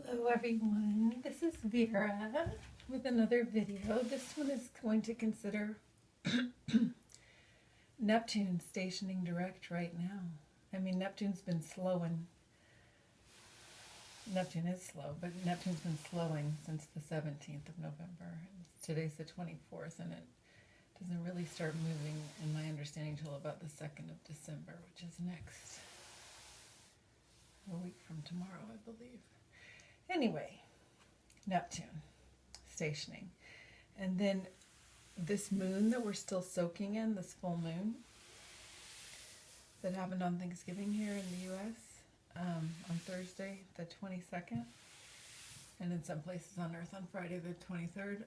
Hello everyone, this is Vera with another video. This one is going to consider Neptune stationing direct right now. I mean, Neptune's been slowing. Neptune is slow, but Neptune's been slowing since the 17th of November. Today's the 24th, and it doesn't really start moving, in my understanding, till about the 2nd of December, which is next, a week from tomorrow, I believe. Anyway, Neptune stationing. And then this moon that we're still soaking in, this full moon that happened on Thanksgiving here in the U.S. On Thursday, the 22nd, and in some places on Earth on Friday, the 23rd,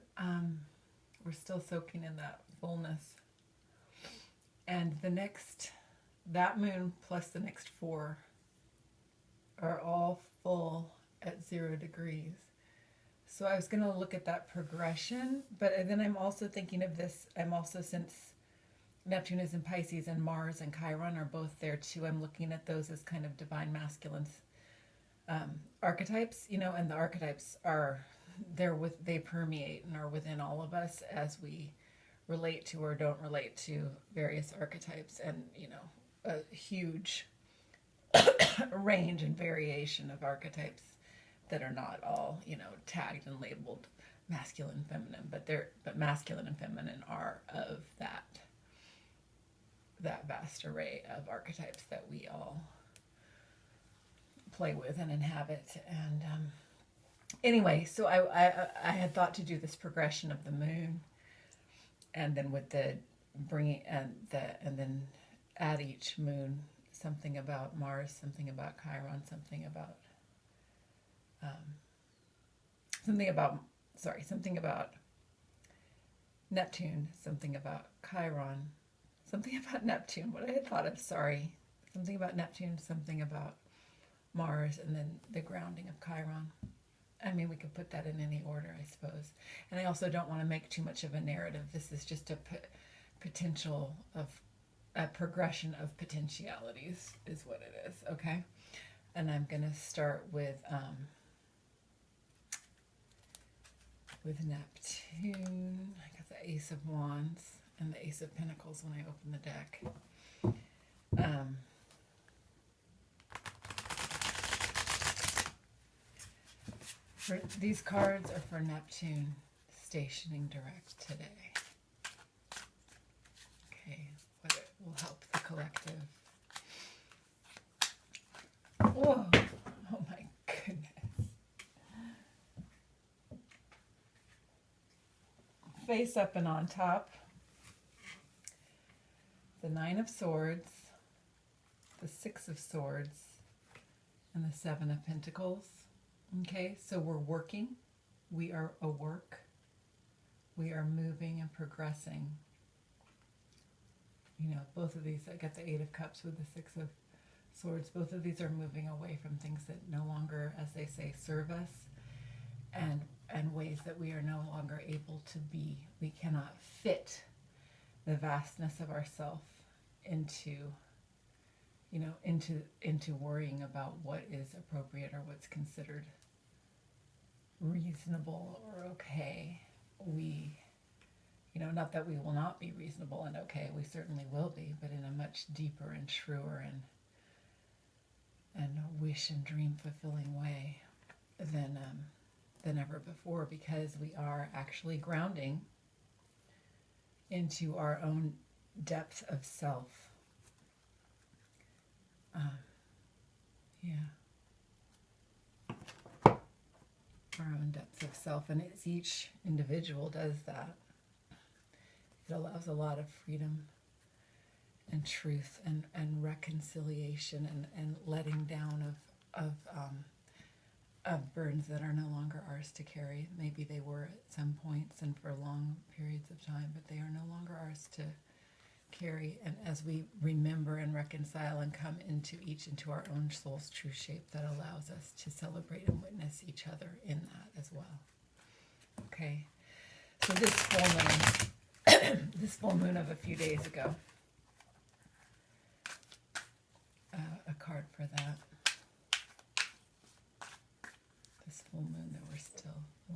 we're still soaking in that fullness. And that moon plus the next 4 are all full at 0 degrees. So I was going to look at that progression, but then I'm also thinking of this, since Neptune is in Pisces and Mars and Chiron are both there too, I'm looking at those as kind of divine masculine archetypes, and the archetypes they permeate and are within all of us as we relate to or don't relate to various archetypes, and a huge range and variation of archetypes that are not all, tagged and labeled masculine, feminine, but masculine and feminine are of that vast array of archetypes that we all play with and inhabit. And anyway, so I had thought to do this progression of the moon, and then with the bringing and then at each moon something about Mars, something about Chiron, something about Neptune, something about Chiron, something about Neptune, what I had thought of, something about Neptune, something about Mars, and then the grounding of Chiron. I mean, we could put that in any order, I suppose. And I also don't want to make too much of a narrative. This is just a potential of a progression of potentialities is what it is, okay? And I'm going to start with Neptune. I got the Ace of Wands and the Ace of Pentacles when I open the deck. These cards are for Neptune stationing direct today. Okay, what it will help the collective. Whoa, oh my goodness. Face up and on top, the 9 of Swords, the 6 of Swords, and the 7 of Pentacles. Okay, so we're working, we are a work, we are moving and progressing. Both of these, I got the 8 of Cups with the 6 of Swords, both of these are moving away from things that no longer, as they say, serve us, and ways that we are no longer able to be. We cannot fit the vastness of ourself into worrying about what is appropriate or what's considered reasonable or okay. We, not that we will not be reasonable and okay, we certainly will be, but in a much deeper and truer and wish and dream fulfilling way than ever before, because we are actually grounding into our own depth of self. Our own depth of self, and as each individual does that, it allows a lot of freedom and truth and reconciliation and letting down of burdens that are no longer ours to carry. Maybe they were at some points and for long periods of time, but they are no longer ours to carry. And as we remember and reconcile and come into our own soul's true shape, that allows us to celebrate and witness each other in that as well. Okay, so this full moon of a few days ago, a card for that. This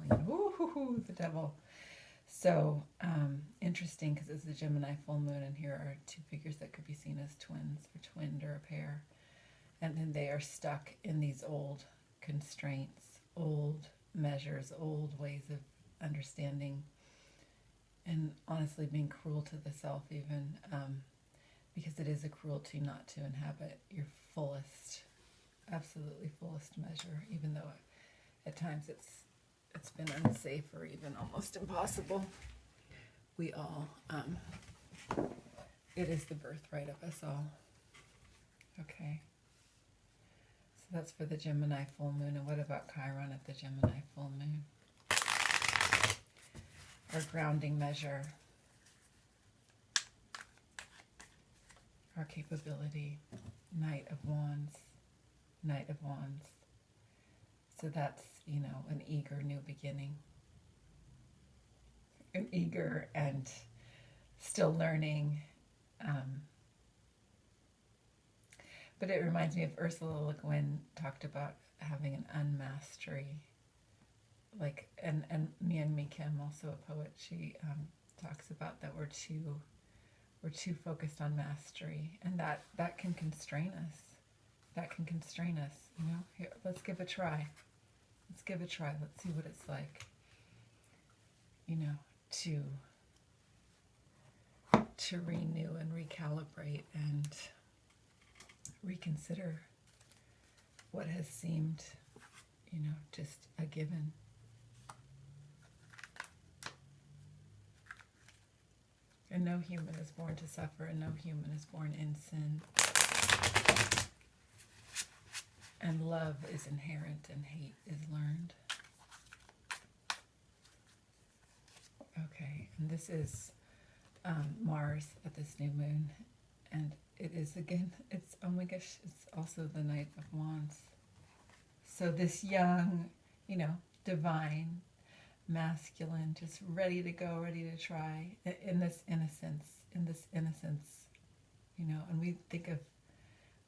Queen. Ooh, the devil. So interesting, because it's the Gemini full moon, and here are two figures that could be seen as twins, or twinned, or a pair. And then they are stuck in these old constraints, old measures, old ways of understanding, and honestly being cruel to the self even, because it is a cruelty not to inhabit your fullest, absolutely fullest measure, even though at times it's been unsafe or even almost impossible. We all, it is the birthright of us all. Okay. So that's for the Gemini full moon. And what about Chiron at the Gemini full moon? Our grounding measure, our capability, Knight of Wands, Knight of Wands. So that's, you know, an eager new beginning. An eager and still learning. But it reminds me of Ursula Le Guin talked about having an unmastery. Like, and Mian Mi Kim, also a poet, she talks about that we're too focused on mastery, and that can constrain us. That can constrain us, you know. Here, let's give a try. Let's give a try. Let's see what it's like, you know, to renew and recalibrate and reconsider what has seemed, you know, just a given. And no human is born to suffer, and no human is born in sin. And love is inherent and hate is learned. Okay, and this is Mars at this new moon. And it is, again, it's, oh my gosh, it's also the Knight of Wands. So this young, you know, divine, masculine, just ready to go, ready to try, in this innocence, you know. And we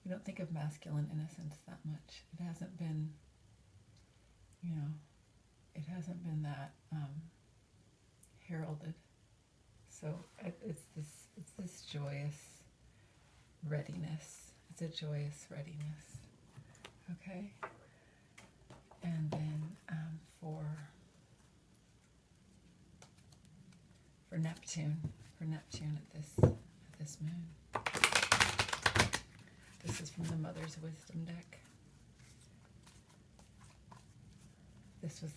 don't think of masculine innocence that much. It hasn't been, you know, it hasn't been that heralded. So it's this joyous readiness. It's a joyous readiness. Okay. And then for Neptune at this moon. This is from the Mother's Wisdom deck. This is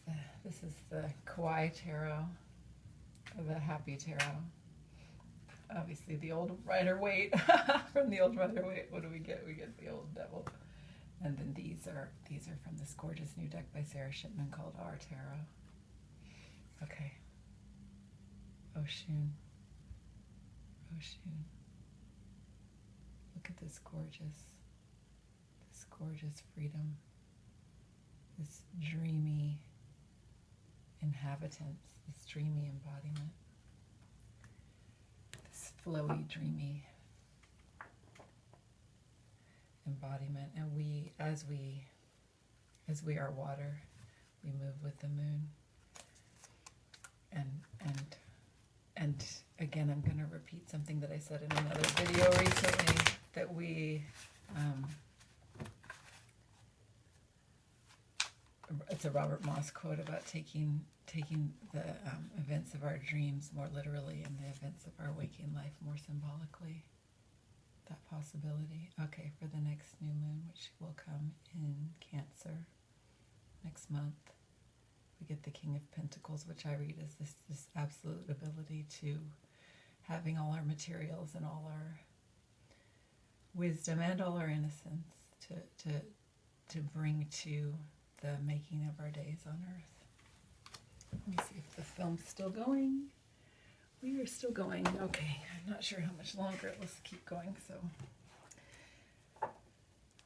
the Kawaii Tarot, the Happy Tarot. Obviously the old Rider-Waite. From the old Rider-Waite, what do we get? We get the old Devil. And then these are from this gorgeous new deck by Sarah Shipman called Our Tarot. Okay. Oshun. Look at this gorgeous freedom. This dreamy inhabitants, this dreamy embodiment. This flowy, dreamy embodiment. And we, as we are water, we move with the moon. And again, I'm going to repeat something that I said in another video recently, that we, it's a Robert Moss quote about taking the events of our dreams more literally and the events of our waking life more symbolically. That possibility. Okay, for the next new moon, which will come in Cancer next month. We get the King of Pentacles, which I read as this absolute ability to having all our materials and all our wisdom and all our innocence to bring to the making of our days on earth. Let me see if the film's still going. We are still going. Okay, I'm not sure how much longer. Let's keep going, so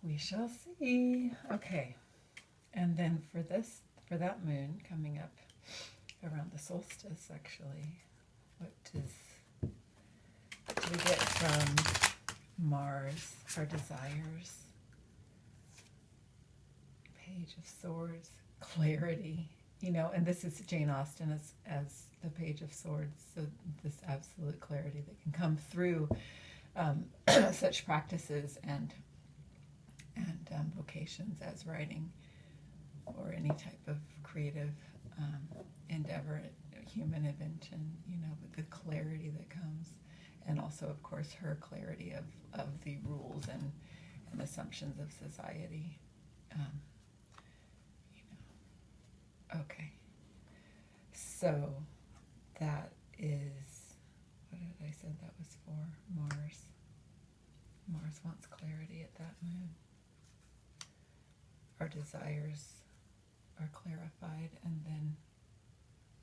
we shall see. Okay, and then for that moon coming up around the solstice, actually, what do we get from Mars? Our desires. Page of Swords, clarity, you know, and this is Jane Austen as the Page of Swords, so this absolute clarity that can come through such practices and vocations as writing or any type of creative endeavor, human invention, you know, with the clarity that comes, and also, of course, her clarity of the rules and assumptions of society. You know, okay. So that is, what did I say that was for? Mars. Mars wants clarity at that moon. Our desires are clarified, and then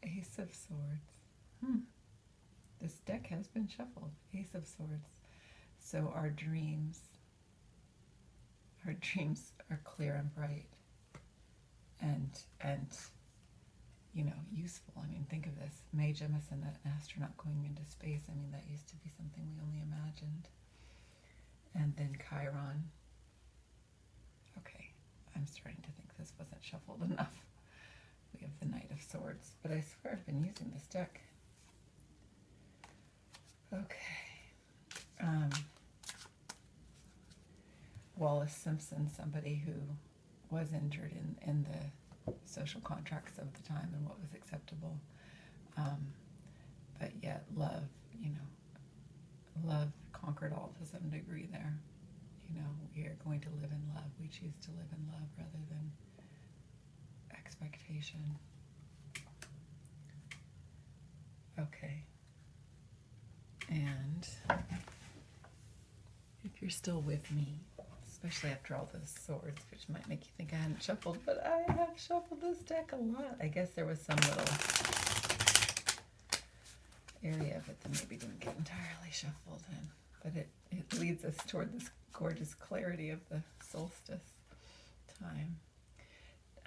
Ace of Swords. This deck has been shuffled. Ace of Swords. So our dreams are clear and bright, and you know, useful. I mean, think of this: Mae Jemison, an astronaut going into space. I mean, that used to be something we only imagined. And then Chiron. Okay, I'm starting to think this wasn't shuffled enough. We have the Knight of Swords, but I swear I've been using this deck. Okay. Wallace Simpson, somebody who was injured in the social contracts of the time and what was acceptable. But yet love, you know, love conquered all to some degree there. You know, we are going to live in love. We choose to live in love rather than expectation. Okay. And if you're still with me, especially after all those swords, which might make you think I hadn't shuffled, but I have shuffled this deck a lot. I guess there was some little area of it that maybe didn't get entirely shuffled in, but it leads us toward this gorgeous clarity of the solstice time.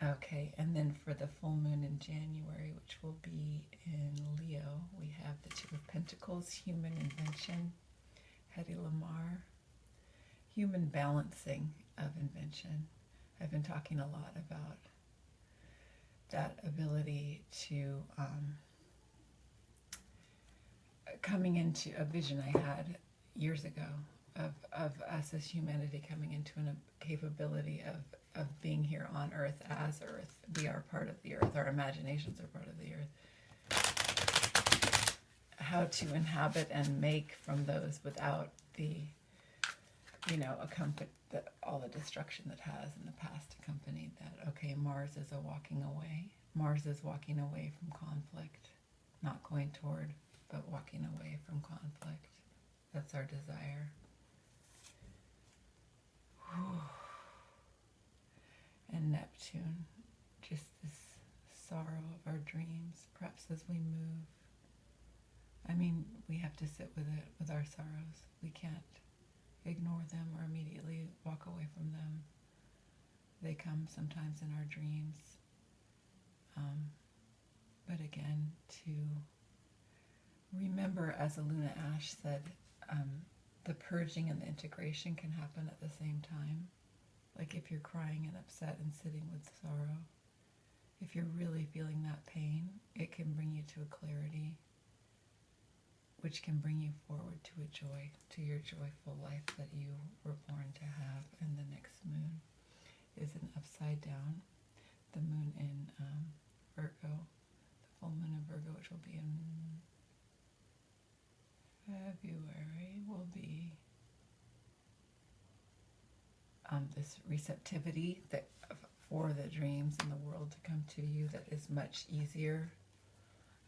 Okay, and then for the full moon in January, which will be in Leo, we have the Two of Pentacles, human invention, Hedy Lamarr, human balancing of invention. I've been talking a lot about that ability to, coming into a vision I had years ago of us as humanity coming into a capability of being here on Earth as Earth. We are part of the Earth. Our imaginations are part of the Earth. How to inhabit and make from those without the, you know, all the destruction that has in the past accompanied that. Okay, Mars is a walking away. Mars is walking away from conflict, not going toward, but walking away from conflict. That's our desire. And Neptune, just this sorrow of our dreams, perhaps as we move. I mean, we have to sit with it, with our sorrows. We can't ignore them or immediately walk away from them. They come sometimes in our dreams. But again, to remember, as Aluna Ash said, the purging and the integration can happen at the same time. Like if you're crying and upset and sitting with sorrow, if you're really feeling that pain, it can bring you to a clarity, which can bring you forward to a joy, to your joyful life that you were born to have. And the next moon is an upside down. The moon in Virgo, the full moon in Virgo, which will be in February, will be this receptivity that for the dreams in the world to come to you that is much easier.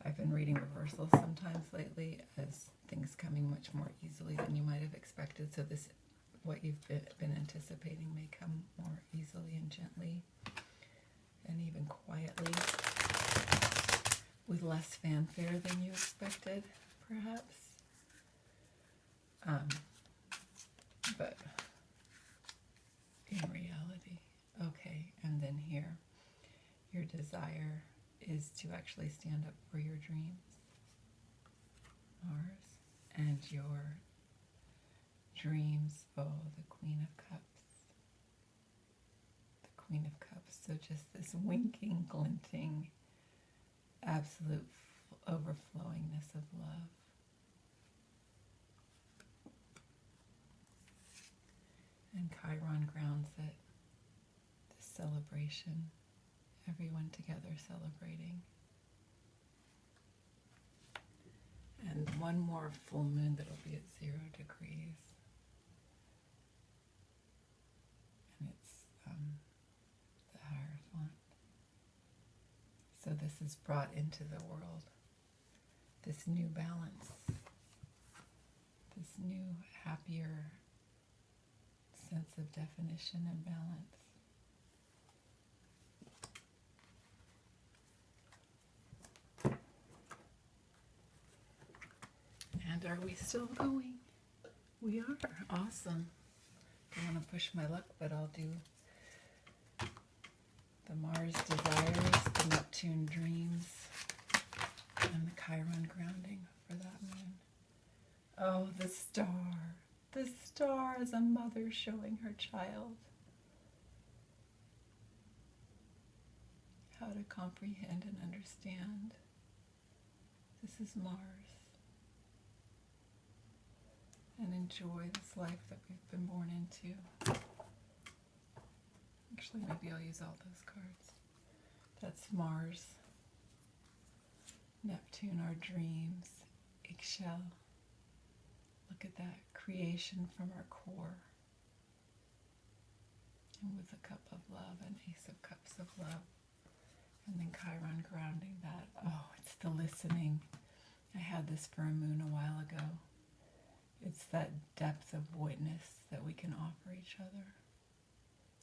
I've been reading reversals sometimes lately as things coming much more easily than you might have expected. So this, what you've been anticipating, may come more easily and gently and even quietly, with less fanfare than you expected, perhaps. But in reality, okay. And then here, your desire is to actually stand up for your dreams, Mars, and your dreams. Oh, the Queen of Cups. The Queen of Cups. So just this winking, glinting absolute overflowingness of love. And Chiron grounds it, this celebration, everyone together celebrating. And one more full moon that'll be at 0 degrees. And it's the Hierophant. So this is brought into the world, this new balance, this new happier sense of definition and balance. And are we still going? We are. Awesome. I want to push my luck, but I'll do the Mars desires, the Neptune dreams, and the Chiron grounding for that moon. Oh, the star. The star is a mother showing her child how to comprehend and understand. This is Mars. And enjoy this life that we've been born into. Actually, maybe I'll use all those cards. That's Mars. Neptune, our dreams. Eggshell. Look at that creation from our core. And with a cup of love, an Ace of Cups of love. And then Chiron grounding that. Oh, it's the listening. I had this for a moon a while ago. It's that depth of voidness that we can offer each other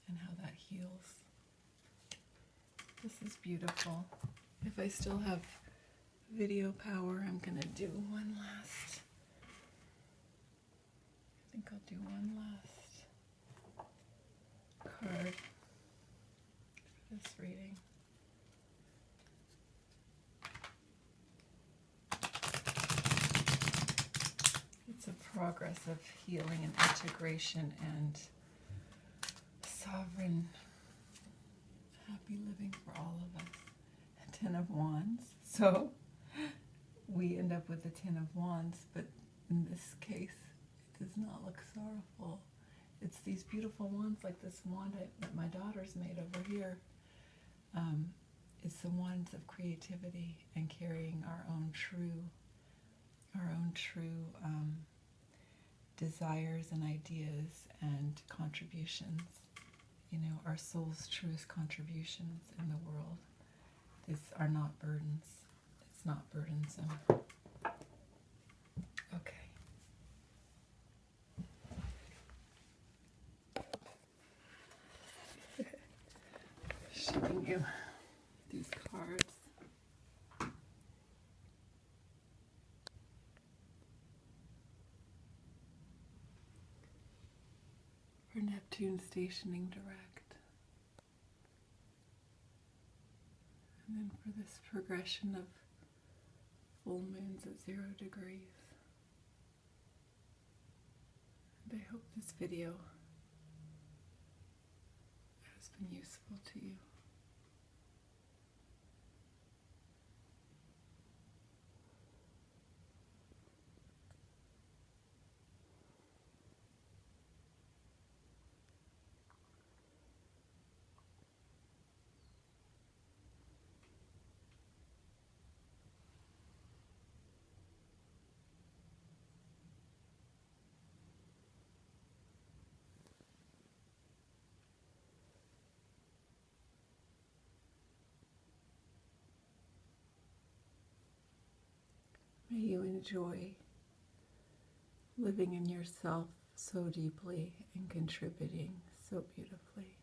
and how that heals. This is beautiful. If I still have video power, I'm going to do one last. I think I'll do one last card for this reading. It's a progress of healing and integration and sovereign happy living for all of us. A 10 of Wands. So we end up with the 10 of Wands, but in this case, it does not look sorrowful. It's these beautiful wands like this wand that my daughter's made over here. It's the wands of creativity and carrying our own true desires and ideas and contributions, you know, our soul's truest contributions in the world. These are not burdens. It's not burdensome. Okay. Showing you these cards. For Neptune stationing direct. And then for this progression of full moons at 0 degrees. And I hope this video has been useful to you. May you enjoy living in yourself so deeply and contributing so beautifully.